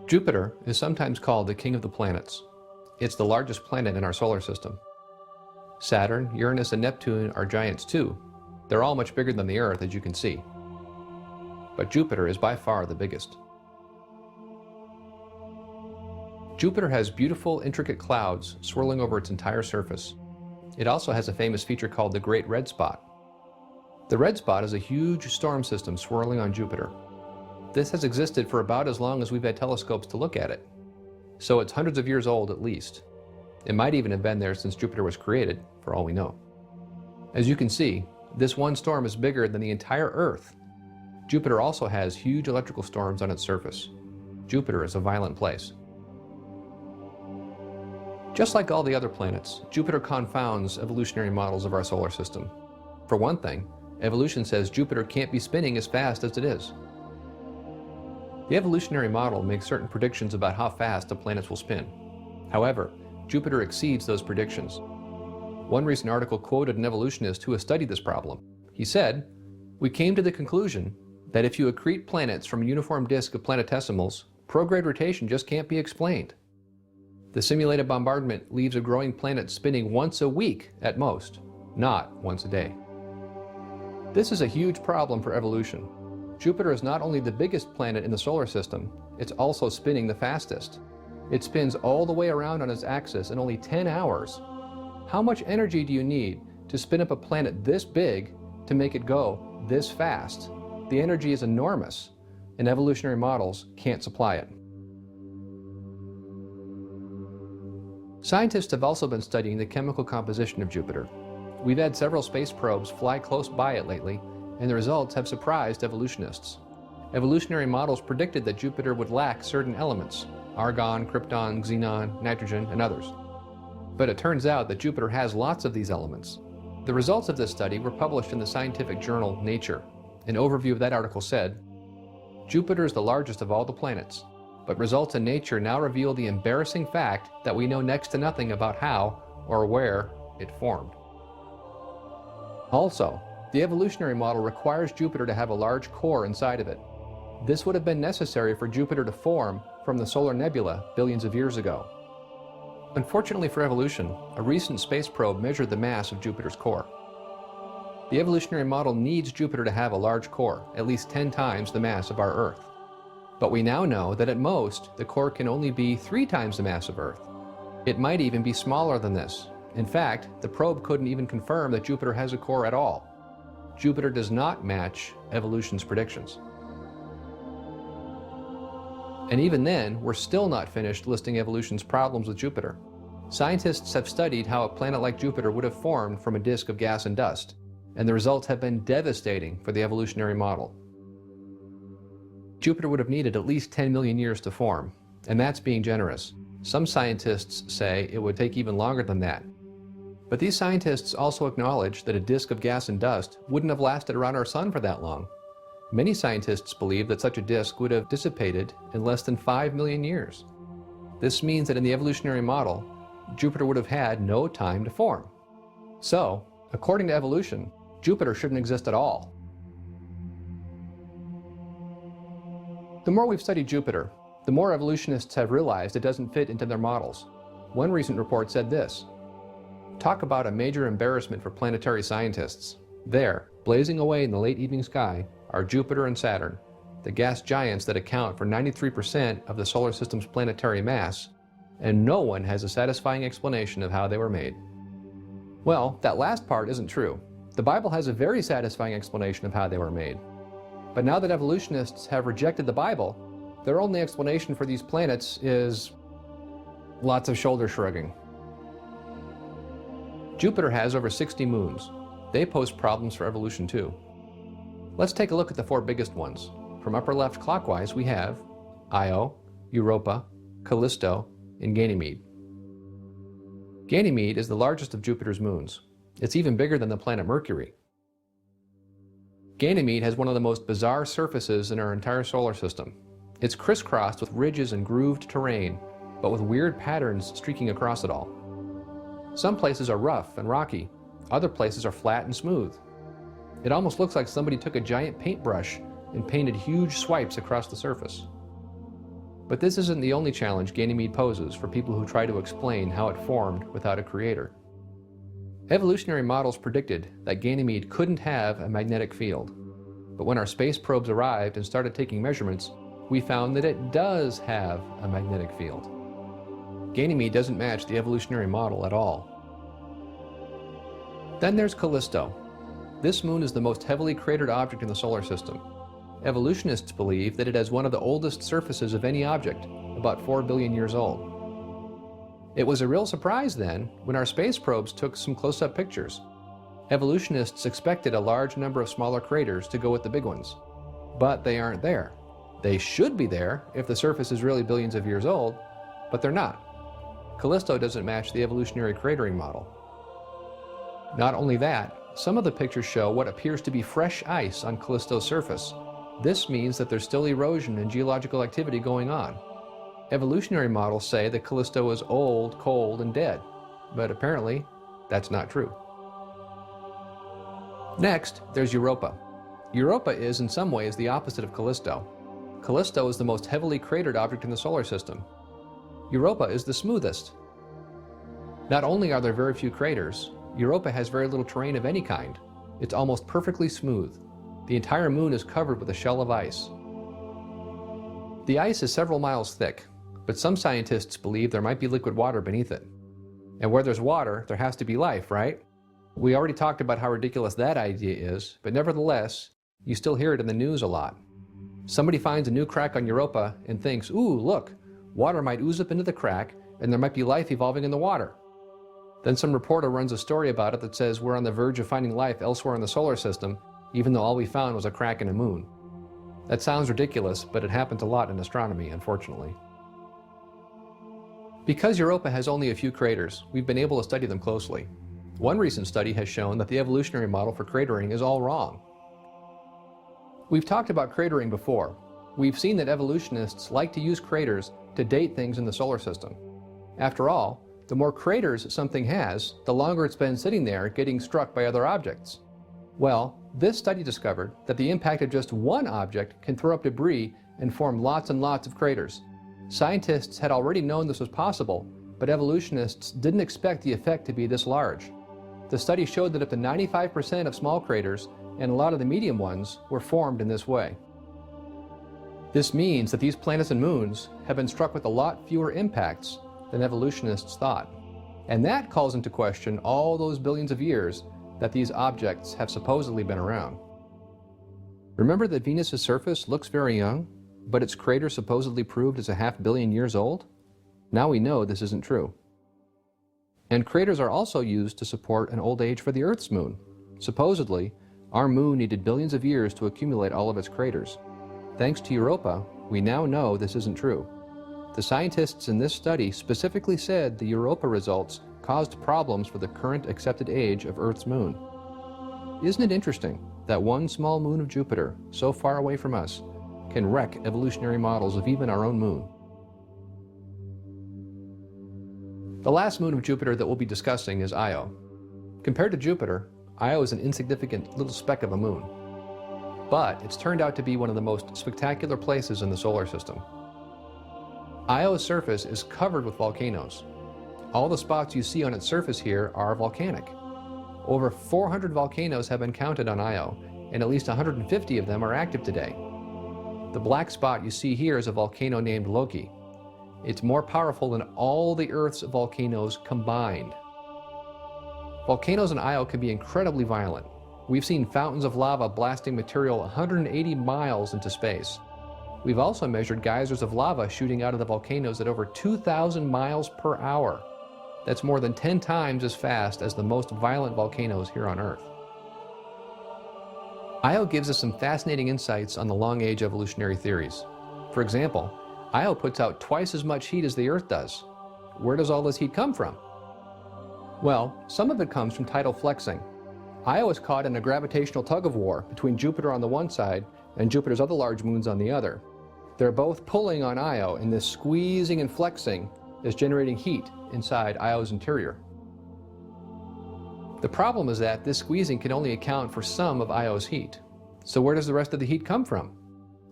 Jupiter is sometimes called the king of the planets. It's the largest planet in our solar system. Saturn, Uranus, and Neptune are giants too. They're all much bigger than the Earth, as you can see. But Jupiter is by far the biggest. Jupiter has beautiful, intricate clouds swirling over its entire surface. It also has a famous feature called the Great Red Spot. The red spot is a huge storm system swirling on Jupiter. This has existed for about as long as we've had telescopes to look at it. So it's hundreds of years old at least. It might even have been there since Jupiter was created, for all we know. As you can see, this one storm is bigger than the entire Earth. Jupiter also has huge electrical storms on its surface. Jupiter is a violent place. Just like all the other planets, Jupiter confounds evolutionary models of our solar system. For one thing, evolution says Jupiter can't be spinning as fast as it is. The evolutionary model makes certain predictions about how fast the planets will spin. However, Jupiter exceeds those predictions. One recent article quoted an evolutionist who has studied this problem. He said, "We came to the conclusion that if you accrete planets from a uniform disk of planetesimals, prograde rotation just can't be explained. The simulated bombardment leaves a growing planet spinning once a week at most, not once a day." This is a huge problem for evolution. Jupiter is not only the biggest planet in the solar system, it's also spinning the fastest. It spins all the way around on its axis in only 10 hours. How much energy do you need to spin up a planet this big to make it go this fast? The energy is enormous, and evolutionary models can't supply it. Scientists have also been studying the chemical composition of Jupiter. We've had several space probes fly close by it lately, and the results have surprised evolutionists. Evolutionary models predicted that Jupiter would lack certain elements: argon, krypton, xenon, nitrogen, and others. But it turns out that Jupiter has lots of these elements. The results of this study were published in the scientific journal Nature. An overview of that article said, "Jupiter is the largest of all the planets, but results in Nature now reveal the embarrassing fact that we know next to nothing about how or where it formed." Also, the evolutionary model requires Jupiter to have a large core inside of it. This would have been necessary for Jupiter to form from the solar nebula billions of years ago. Unfortunately for evolution, a recent space probe measured the mass of Jupiter's core. The evolutionary model needs Jupiter to have a large core, at least 10 times the mass of our Earth. But we now know that at most, the core can only be 3 times the mass of Earth. It might even be smaller than this. In fact, the probe couldn't even confirm that Jupiter has a core at all. Jupiter does not match evolution's predictions. And even then, we're still not finished listing evolution's problems with Jupiter. Scientists have studied how a planet like Jupiter would have formed from a disk of gas and dust, and the results have been devastating for the evolutionary model. Jupiter would have needed at least 10 million years to form, and that's being generous. Some scientists say it would take even longer than that. But these scientists also acknowledge that a disk of gas and dust wouldn't have lasted around our sun for that long. Many scientists believe that such a disk would have dissipated in less than 5 million years. This means that in the evolutionary model, Jupiter would have had no time to form. So, according to evolution, Jupiter shouldn't exist at all. The more we've studied Jupiter, the more evolutionists have realized it doesn't fit into their models. One recent report said this: "Talk about a major embarrassment for planetary scientists. There, blazing away in the late evening sky, are Jupiter and Saturn, the gas giants that account for 93% of the solar system's planetary mass, and no one has a satisfying explanation of how they were made." Well, that last part isn't true. The Bible has a very satisfying explanation of how they were made. But now that evolutionists have rejected the Bible, their only explanation for these planets is lots of shoulder shrugging. Jupiter has over 60 moons. They pose problems for evolution too. Let's take a look at the 4 biggest ones. From upper left clockwise, we have Io, Europa, Callisto, and Ganymede. Ganymede is the largest of Jupiter's moons. It's even bigger than the planet Mercury. Ganymede has one of the most bizarre surfaces in our entire solar system. It's crisscrossed with ridges and grooved terrain, but with weird patterns streaking across it all. Some places are rough and rocky, other places are flat and smooth. It almost looks like somebody took a giant paintbrush and painted huge swipes across the surface. But this isn't the only challenge Ganymede poses for people who try to explain how it formed without a creator. Evolutionary models predicted that Ganymede couldn't have a magnetic field. But when our space probes arrived and started taking measurements, we found that it does have a magnetic field. Ganymede doesn't match the evolutionary model at all. Then there's Callisto. This moon is the most heavily cratered object in the solar system. Evolutionists believe that it has one of the oldest surfaces of any object, about 4 billion years old. It was a real surprise then when our space probes took some close-up pictures. Evolutionists expected a large number of smaller craters to go with the big ones. But they aren't there. They should be there if the surface is really billions of years old, but they're not. Callisto doesn't match the evolutionary cratering model. Not only that, some of the pictures show what appears to be fresh ice on Callisto's surface. This means that there's still erosion and geological activity going on. Evolutionary models say that Callisto is old, cold, and dead, but apparently that's not true. Next, there's Europa. Europa is in some ways the opposite of Callisto. Callisto is the most heavily cratered object in the solar system. Europa is the smoothest. Not only are there very few craters, Europa has very little terrain of any kind. It's almost perfectly smooth. The entire moon is covered with a shell of ice. The ice is several miles thick, but some scientists believe there might be liquid water beneath it. And where there's water, there has to be life, right? We already talked about how ridiculous that idea is, but nevertheless, you still hear it in the news a lot. Somebody finds a new crack on Europa and thinks, ooh, look, water might ooze up into the crack and there might be life evolving in the water. Then some reporter runs a story about it that says we're on the verge of finding life elsewhere in the solar system, even though all we found was a crack in a moon. That sounds ridiculous, but it happens a lot in astronomy, unfortunately. Because Europa has only a few craters, we've been able to study them closely. One recent study has shown that the evolutionary model for cratering is all wrong. We've talked about cratering before. We've seen that evolutionists like to use craters to date things in the solar system. After all, the more craters something has, the longer it's been sitting there getting struck by other objects. Well, this study discovered that the impact of just one object can throw up debris and form lots and lots of craters. Scientists had already known this was possible, but evolutionists didn't expect the effect to be this large. The study showed that up to 95% of small craters and a lot of the medium ones were formed in this way. This means that these planets and moons have been struck with a lot fewer impacts than evolutionists thought. And that calls into question all those billions of years that these objects have supposedly been around. Remember that Venus's surface looks very young, but its crater supposedly proved it's a 500 million years old? Now we know this isn't true. And craters are also used to support an old age for the Earth's moon. Supposedly, our moon needed billions of years to accumulate all of its craters. Thanks to Europa, we now know this isn't true. The scientists in this study specifically said the Europa results caused problems for the current accepted age of Earth's moon. Isn't it interesting that one small moon of Jupiter, so far away from us, can wreck evolutionary models of even our own moon? The last moon of Jupiter that we'll be discussing is Io. Compared to Jupiter, Io is an insignificant little speck of a moon. But it's turned out to be one of the most spectacular places in the solar system. Io's surface is covered with volcanoes. All the spots you see on its surface here are volcanic. Over 400 volcanoes have been counted on Io, and at least 150 of them are active today. The black spot you see here is a volcano named Loki. It's more powerful than all the Earth's volcanoes combined. Volcanoes in Io can be incredibly violent. We've seen fountains of lava blasting material 180 miles into space. We've also measured geysers of lava shooting out of the volcanoes at over 2,000 miles per hour. That's more than 10 times as fast as the most violent volcanoes here on Earth. Io gives us some fascinating insights on the long-age evolutionary theories. For example, Io puts out twice as much heat as the Earth does. Where does all this heat come from? Well, some of it comes from tidal flexing. Io is caught in a gravitational tug-of-war between Jupiter on the one side and Jupiter's other large moons on the other. They're both pulling on Io, and this squeezing and flexing is generating heat inside Io's interior. The problem is that this squeezing can only account for some of Io's heat. So where does the rest of the heat come from?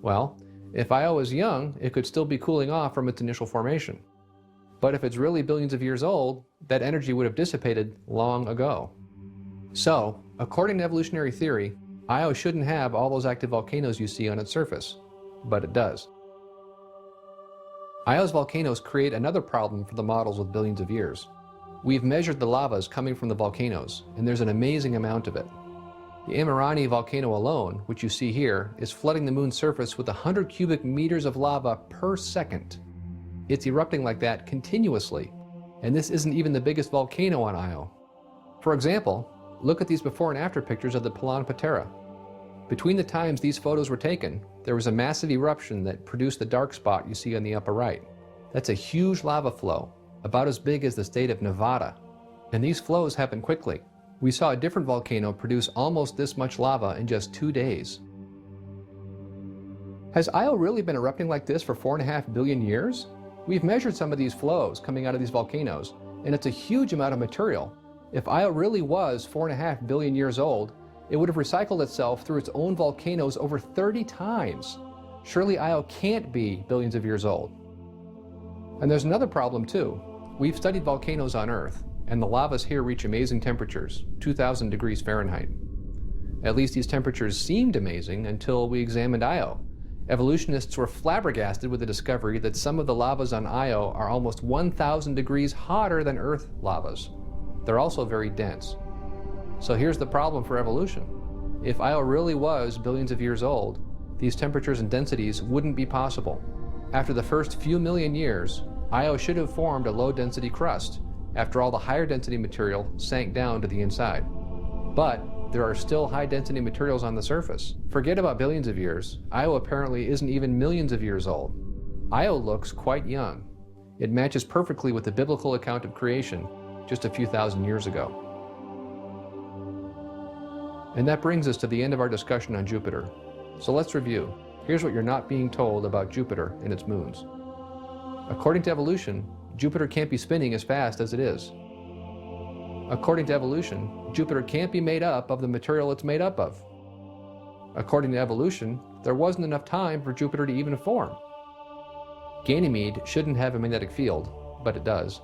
Well, If Io is young, it could still be cooling off from its initial formation. But if it's really billions of years old, that energy would have dissipated long ago. So, according to evolutionary theory, Io shouldn't have all those active volcanoes you see on its surface, but it does. Io's volcanoes create another problem for the models with billions of years. We've measured the lavas coming from the volcanoes, and there's an amazing amount of it. The Amirani volcano alone, which you see here, is flooding the moon's surface with 100 cubic meters of lava per second. It's erupting like that continuously, and this isn't even the biggest volcano on Io. For example, look at these before and after pictures of the Pilon Patera. Between the times these photos were taken, there was a massive eruption that produced the dark spot you see on the upper right. That's a huge lava flow, about as big as the state of Nevada. And these flows happen quickly. We saw a different volcano produce almost this much lava in just 2 days. Has Io really been erupting like this for 4.5 billion years? We've measured some of these flows coming out of these volcanoes, and it's a huge amount of material. If Io really was 4.5 billion years old, it would have recycled itself through its own volcanoes over 30 times. Surely Io can't be billions of years old. And there's another problem too. We've studied volcanoes on Earth, and the lavas here reach amazing temperatures, 2,000 degrees Fahrenheit. At least these temperatures seemed amazing until we examined Io. Evolutionists were flabbergasted with the discovery that some of the lavas on Io are almost 1,000 degrees hotter than Earth lavas. They're also very dense. So here's the problem for evolution. If Io really was billions of years old, these temperatures and densities wouldn't be possible. After the first few million years, Io should have formed a low-density crust, after all the higher density material sank down to the inside. But there are still high-density materials on the surface. Forget about billions of years. Io apparently isn't even millions of years old. Io looks quite young. It matches perfectly with the biblical account of creation just a few thousand years ago. And that brings us to the end of our discussion on Jupiter. So let's review. Here's what you're not being told about Jupiter and its moons. According to evolution, Jupiter can't be spinning as fast as it is. According to evolution, Jupiter can't be made up of the material it's made up of. According to evolution, there wasn't enough time for Jupiter to even form. Ganymede shouldn't have a magnetic field, but it does.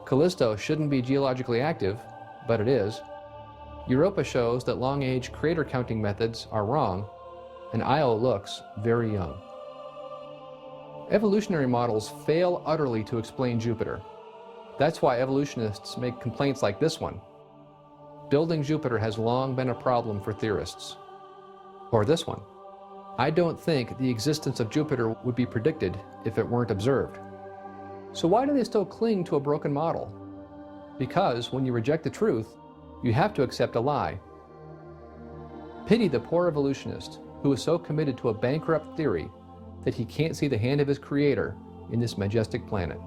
Callisto shouldn't be geologically active, but it is. Europa shows that long-age crater counting methods are wrong, and Io looks very young. Evolutionary models fail utterly to explain Jupiter. That's why evolutionists make complaints like this one. Building Jupiter has long been a problem for theorists. Or this one. I don't think the existence of Jupiter would be predicted if it weren't observed. So why do they still cling to a broken model? Because when you reject the truth, you have to accept a lie. Pity the poor evolutionist who is so committed to a bankrupt theory that he can't see the hand of his creator in this majestic planet.